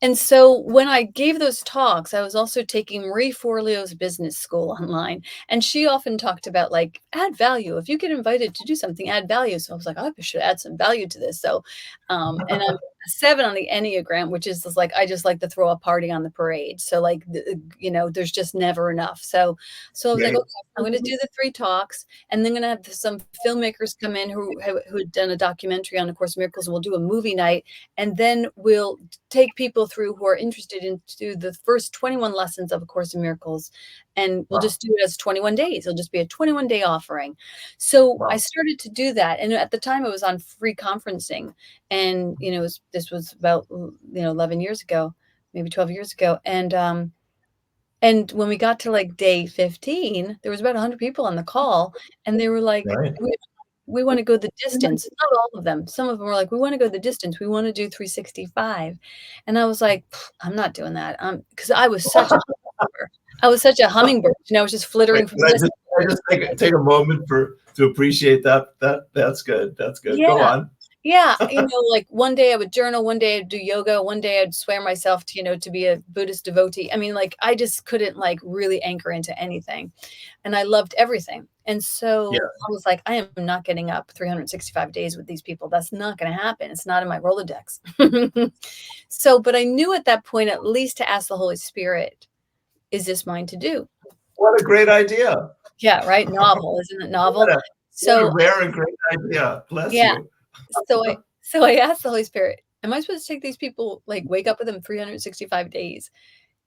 And so when I gave those talks, I was also taking Marie Forleo's business school online. And she often talked about like add value. If you get invited to do something, add value. So I was like, oh, I should add some value to this. So, and I'm a 7 on the Enneagram, which is just like, I just like to throw a party on the parade. So like, there's just never enough. So I was like, Right. okay, I'm going to do the 3 talks, and then going to have some filmmakers come in who had done a documentary on A Course in Miracles, and we'll do a movie night. And then we'll take people through who are interested into the first 21 lessons of A Course in Miracles. And we'll just do it as 21 days. It'll just be a 21-day offering. So I started to do that. And at the time it was on free conferencing. And, this was about, 11 years ago, maybe 12 years ago. And when we got to like day 15, there was about 100 people on the call, and they were like, Right. we want to go the distance. Not all of them. Some of them were like, we want to go the distance. We want to do 365. And I was like, I'm not doing that. Because I was such a hummingbird. I was such a hummingbird. I was just flittering from Can I just take a moment to appreciate that? That's good. That's good. Yeah. Go on. Yeah. Like one day I would journal, one day I'd do yoga, one day I'd swear myself to be a Buddhist devotee. I mean, like, I just couldn't like really anchor into anything. And I loved everything. And so I was like, I am not getting up 365 days with these people. That's not going to happen. It's not in my Rolodex. But I knew at that point, at least to ask the Holy Spirit, is this mine to do? What a great idea. Yeah, right. Novel, isn't it novel? What a rare and great idea. Bless you. So I asked the Holy Spirit, am I supposed to take these people, like wake up with them 365 days?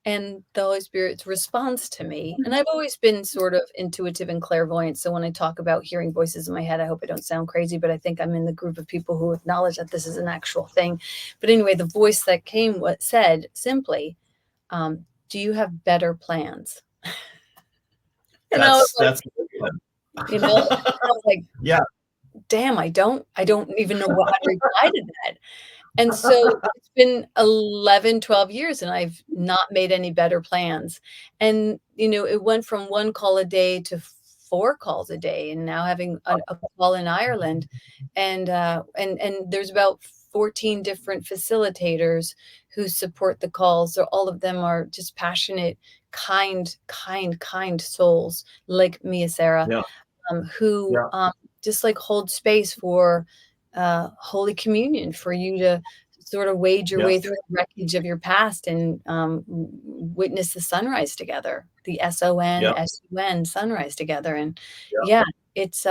And the Holy Spirit's response to me, and I've always been sort of intuitive and clairvoyant. So when I talk about hearing voices in my head, I hope I don't sound crazy, but I think I'm in the group of people who acknowledge that this is an actual thing. But anyway, the voice that came said simply, do you have better plans? And I was like, I was like, yeah. Damn, I don't even know what to reply to that. And so it's been 11, 12 years, and I've not made any better plans. And, it went from 1 call a day to 4 calls a day, and now having a call in Ireland. And there's about 14 different facilitators who support the calls. So all of them are just passionate, kind souls like Mia Sarah, who just like hold space for Holy Communion, for you to sort of wade your way through the wreckage of your past and witness the sunrise together, the SON sunrise together. And it's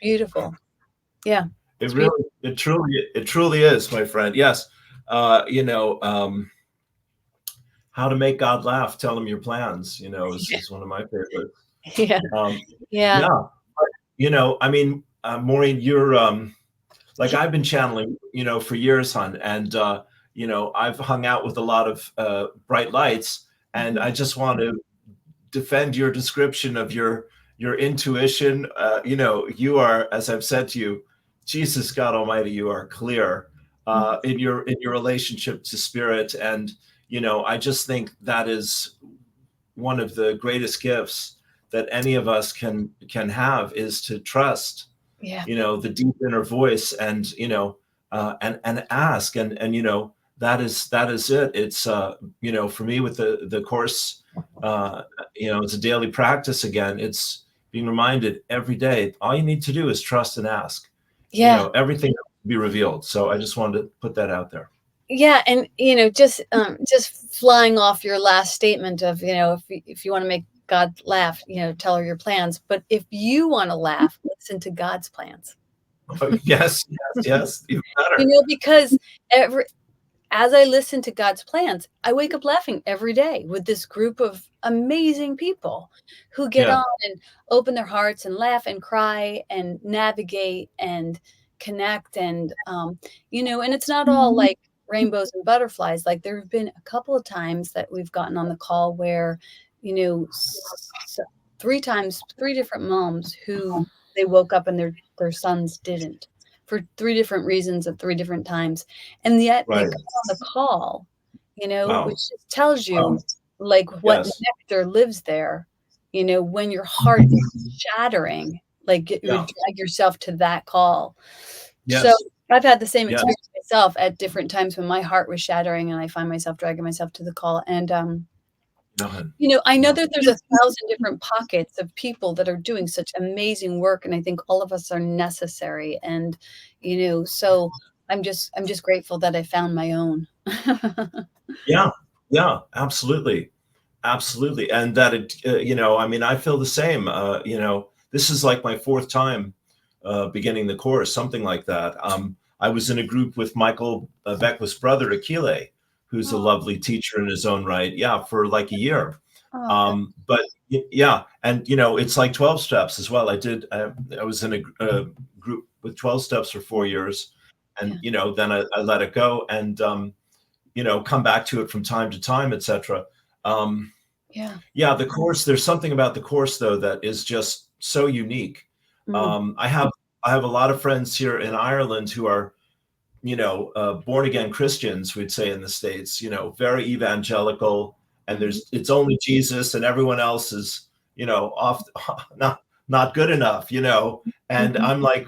beautiful. Yeah. It truly is, my friend. Yes. How to make God laugh, tell him your plans, is one of my favorites. I mean, Maureen, you're like, I've been channeling, for years, hon. And, I've hung out with a lot of bright lights, and I just want to defend your description of your intuition. You are, as I've said to you, Jesus, God Almighty, you are clear in your relationship to spirit. And, I just think that is one of the greatest gifts that any of us can have, is to trust, the deep inner voice, and, and ask, and, that is it. It's, for me with the course, it's a daily practice. Again, it's being reminded every day, all you need to do is trust and ask, everything will be revealed. So I just wanted to put that out there. Yeah. And, just flying off your last statement of, if you want to make God laugh, tell her your plans. But if you want to laugh, listen to God's plans. Yes, even better. Because as I listen to God's plans, I wake up laughing every day with this group of amazing people who get on and open their hearts and laugh and cry and navigate and connect. And, and it's not all like rainbows and butterflies. Like, there have been a couple of times that we've gotten on the call where, 3 different moms who they woke up and their sons didn't, for 3 different reasons at 3 different times. And yet they come on the call, which just tells you like what nectar lives there, when your heart is shattering, like you would drag yourself to that call. So I've had the same experience myself at different times when my heart was shattering and I find myself dragging myself to the call. And, Go ahead. I know Yeah. that there's 1,000 different pockets of people that are doing such amazing work. And I think all of us are necessary. And, so I'm just grateful that I found my own. Yeah. Yeah, absolutely. Absolutely. And that I mean, I feel the same. This is like my fourth time beginning the course, something like that. I was in a group with Michael Beckwith's brother, Akile, who's a Oh, lovely teacher in his own right. Yeah, for like a year. oh, But yeah, and it's like 12 steps as well. I was in a group with 12 steps for 4 years, and then I let it go, and come back to it from time to time, etc. yeah. Yeah, the course, there's something about the course though that is just so unique. Mm, I have a lot of friends here in Ireland who are born again Christians, we'd say in the States, very evangelical, and mhm, it's only Jesus and everyone else is, off, not good enough, and mhm, I'm like,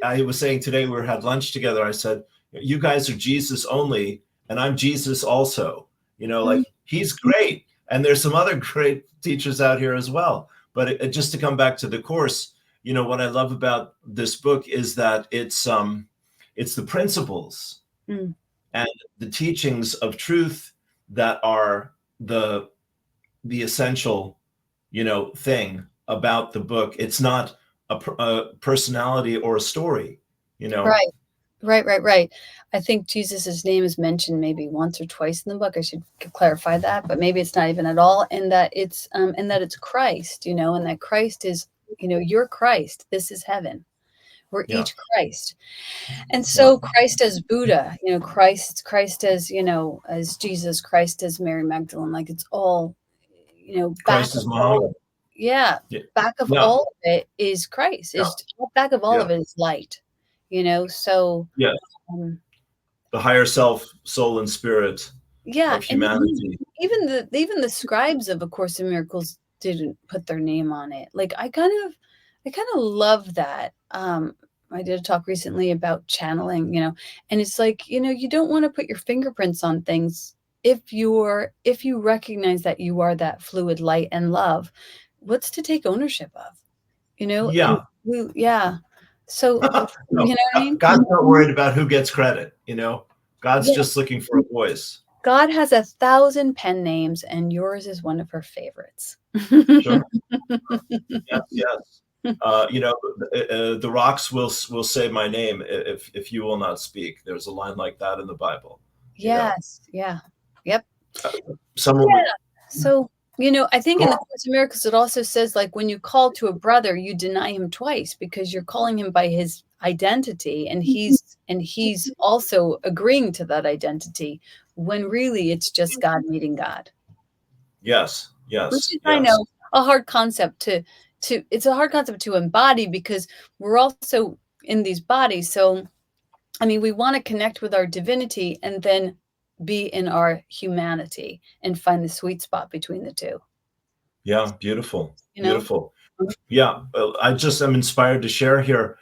I was saying today, we had lunch together. I said, you guys are Jesus only, and I'm Jesus also, mhm. like he's great. And there's some other great teachers out here as well. But just to come back to the course, what I love about this book is that it's the principles Mm. and the teachings of truth that are the essential, thing about the book. It's not a personality or a story, Right. Right. I think Jesus's name is mentioned maybe once or twice in the book. I should clarify that, but maybe it's not even at all. And that it's Christ, and that Christ is, you're Christ. This is heaven. We're Yeah, each Christ. And yeah. so Christ as Buddha, Christ as, as Jesus, Christ as Mary Magdalene, like it's all, back Christ of is all of Muhammad. yeah, Yeah, back of yeah, all of it is Christ. yeah, Is back of all yeah, of it is light, so yeah. um, The higher self, soul, and spirit yeah, of and humanity. even the scribes of A Course in Miracles didn't put their name on it. Like I kind of love that. I did a talk recently about channeling, and it's like, you don't want to put your fingerprints on things if you recognize that you are that fluid light and love. What's to take ownership of? And Yeah. yeah. So, No, you know what I mean? God's not worried about who gets credit, God's Yeah. just looking for a voice. God has 1,000 pen names, and yours is one of her favorites. Sure. Yes, yes. The rocks will say my name if you will not speak. There's a line like that in the Bible. Yes. Yeah. Yep. Someone Yeah. would So, I think go in on. the Course in Miracles, it also says, like, when you call to a brother, you deny him twice because you're calling him by his identity, and he's also agreeing to that identity when really it's just God meeting God. Yes, Which yes, is, I yes. know, a hard concept to it's a hard concept to embody because we're also in these bodies. So, I mean, we want to connect with our divinity and then be in our humanity and find the sweet spot between the two, Yeah, beautiful, you know? beautiful. Yeah, I just am inspired to share here.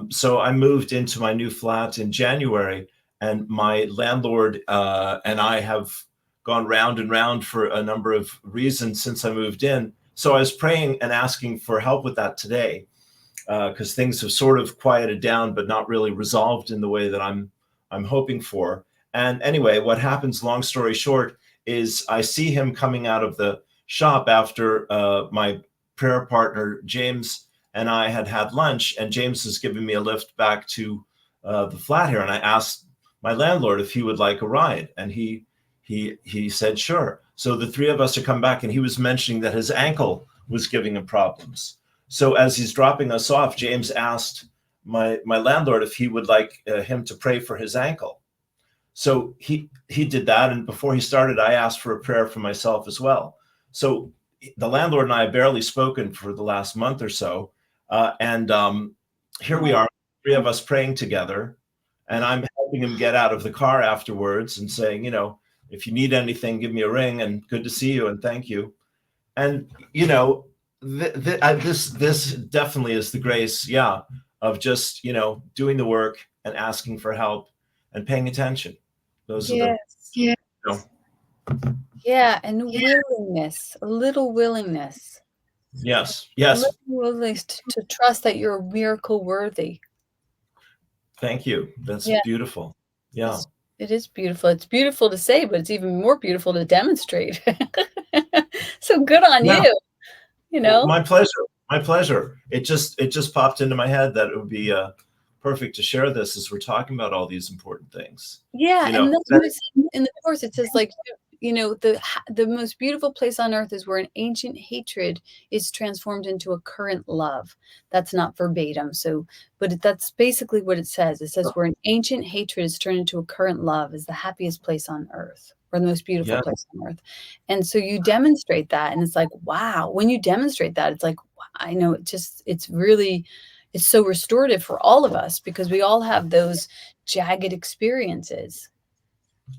So I moved into my new flat in January, and my landlord and I have gone round and round for a number of reasons since I moved in. So I was praying and asking for help with that today, because things have sort of quieted down, but not really resolved in the way that I'm hoping for. And anyway, what happens, long story short, is I see him coming out of the shop after my prayer partner James and I had lunch, and James has given me a lift back to the flat here, and I asked my landlord if he would like a ride, and he said sure. So the three of us are come back, and he was mentioning that his ankle was giving him problems. So as he's dropping us off, James asked my landlord if he would like him to pray for his ankle. So he did that, and before he started, I asked for a prayer for myself as well. So the landlord and I have barely spoken for the last month or so, and here we Oh, are, three of us praying together, and I'm helping him get out of the car afterwards and saying, if you need anything, give me a ring, and good to see you, and thank you. And this definitely is the grace, yeah, of just doing the work and asking for help and paying attention. Those are the, Yes. you know, Yeah, and willingness, a little willingness. yes, A yes. little willingness to trust that you're miracle worthy. Thank you. That's Yeah, beautiful. Yeah. it is beautiful. It's beautiful to say, but it's even more beautiful to demonstrate. So good on Yeah. you, you Well, know? my pleasure. My pleasure. It just popped into my head that it would be perfect to share this as we're talking about all these important things. Yeah, You and know, that's what it says in the Course. It says, like, the most beautiful place on earth is where an ancient hatred is transformed into a current love. That's not verbatim, but that's basically what it says. It says where an ancient hatred is turned into a current love is the happiest place on earth, or the most beautiful yeah, place on earth. And so you demonstrate that, and it's like, wow. When you demonstrate that, it's like, I know it's so restorative for all of us because we all have those jagged experiences.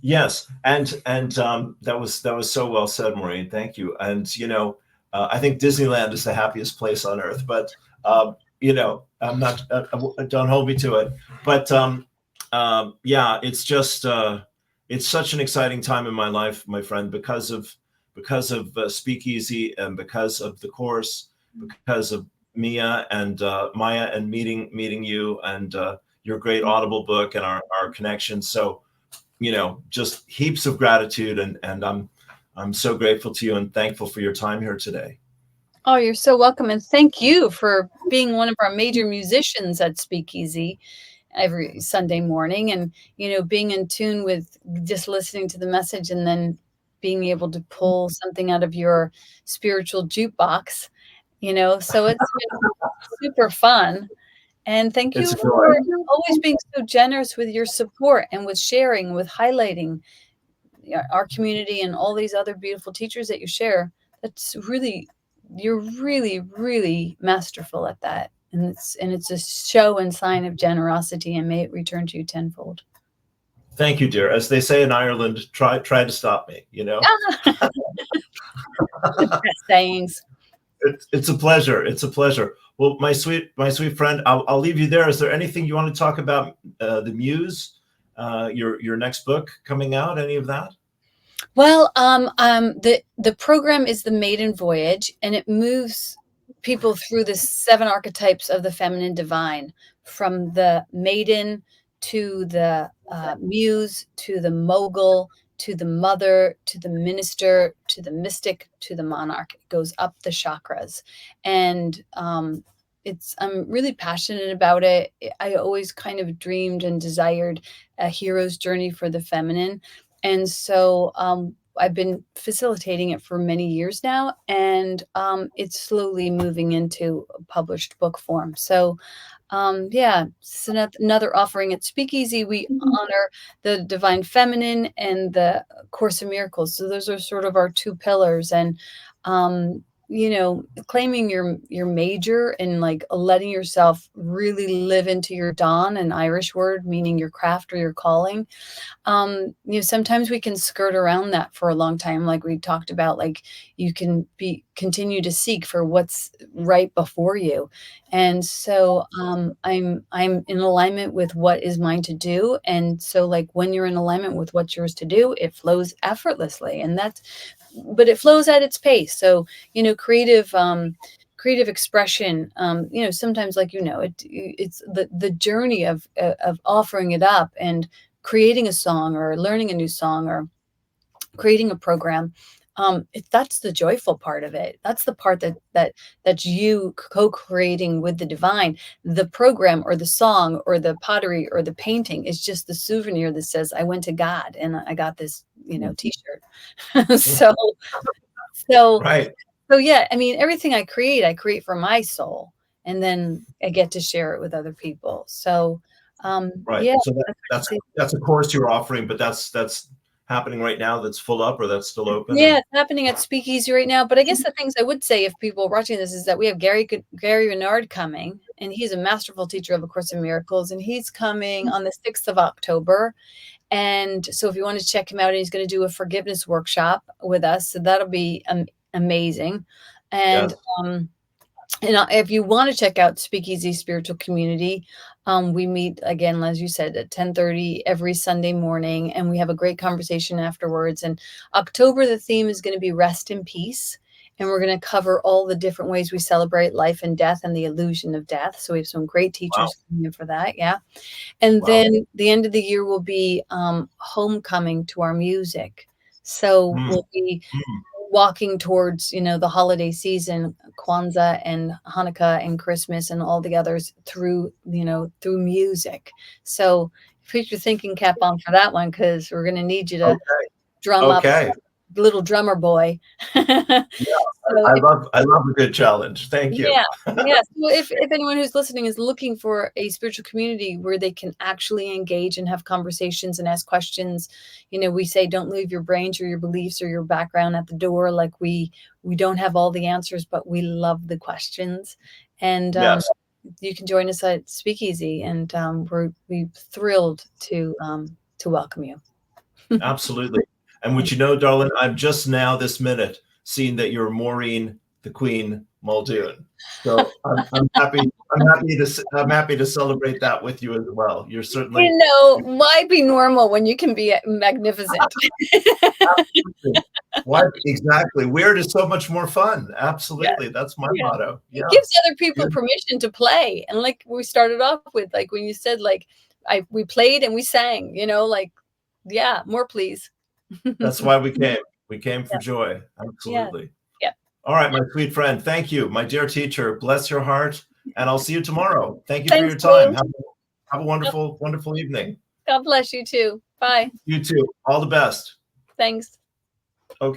yes, and that was so well said, Maureen. Thank you. And I think Disneyland is the happiest place on earth, but I'm not. Don't hold me to it. But yeah, it's just it's such an exciting time in my life, my friend, because of Speakeasy and because of the course, because of Mia and Maya and meeting you and your great Audible book and our connection. So just heaps of gratitude, and I'm so grateful to you and thankful for your time here today. Oh, you're so welcome. And thank you for being one of our major musicians at Speakeasy every Sunday morning and, being in tune with just listening to the message and then being able to pull something out of your spiritual jukebox, so it's been super fun. And thank It's you a for joy. always being so generous with your support and with sharing, with highlighting our community and all these other beautiful teachers that you share. You're really, really masterful at that. And it's a show and sign of generosity, and may it return to you tenfold. Thank you, dear. As they say in Ireland, try to stop me. Best sayings. It's a pleasure. It's a pleasure. Well, my sweet friend, I'll leave you there. Is there anything you want to talk about? The Muse, your next book coming out? Any of that? Well, the program is the Maiden Voyage, and it moves people through the 7 archetypes of the feminine divine, from the maiden to the muse to the mogul to the mother to the minister to the mystic to the monarch. It goes up the chakras, and I'm really passionate about it. I always kind of dreamed and desired a hero's journey for the feminine. And so I've been facilitating it for many years now, and it's slowly moving into a published book form. So, yeah, it's another offering at Speakeasy. We honor the divine feminine and the Course in Miracles. So those are sort of our 2 pillars. And claiming your major and like letting yourself really live into your dawn, an Irish word meaning your craft or your calling. Sometimes we can skirt around that for a long time, like we talked about. Like, you can continue to seek for what's right before you. And so I'm in alignment with what is mine to do. And so, like, when you're in alignment with what's yours to do, it flows effortlessly. But it flows at its pace. So, creative expression, sometimes, like, it's the journey of offering it up and creating a song or learning a new song or creating a program. That's the joyful part of it. That's the part that's you co-creating with the divine. The program or the song or the pottery or the painting is just the souvenir that says, I went to God and I got this, t-shirt. so so Right. so yeah, I mean, everything I create for my soul, and then I get to share it with other people. So Right. yeah, So that's that's a course you're offering, but that's happening right now. That's full up, or that's still open. Yeah, it's happening at Speakeasy right now. But I guess the things I would say, if people are watching this, is that we have Gary Renard coming, and he's a masterful teacher of A Course in Miracles, and he's coming on the 6th of October. And so if you want to check him out, he's going to do a forgiveness workshop with us. So that'll be amazing. And Yes. And if you want to check out Speakeasy Spiritual Community, we meet again, as you said, at 10:30 every Sunday morning, and we have a great conversation afterwards. And October, the theme is going to be Rest in Peace. And we're going to cover all the different ways we celebrate life and death and the illusion of death. So we have some great teachers coming in for that. Yeah. And then the end of the year will be homecoming to our music. So we'll be walking towards, the holiday season, Kwanzaa and Hanukkah and Christmas and all the others through music. So put your thinking cap on for that one, because we're going to need you to drum up, little drummer boy. I love a good challenge. Thank you. Yeah. So if anyone who's listening is looking for a spiritual community where they can actually engage and have conversations and ask questions, we say don't leave your brains or your beliefs or your background at the door. Like we don't have all the answers, but we love the questions. And you can join us at Speakeasy, and we're thrilled to welcome you. Absolutely. And would you know, darling, I'm just now this minute seeing that you're Maureen, the Queen Muldoon. So I'm happy to celebrate that with you as well. You're certainly, why be normal when you can be magnificent? Absolutely. What exactly? Weird is so much more fun. Absolutely. Yeah. That's my motto. Yeah. It gives other people permission to play. And like we started off with, like when you said, like we played and we sang, more please. That's why we came. We came for joy. Absolutely. Yeah. All right, my sweet friend. Thank you, my dear teacher. Bless your heart. And I'll see you tomorrow. Thank you for your time. Have a wonderful, wonderful evening. God bless you too. Bye. You too. All the best. Thanks.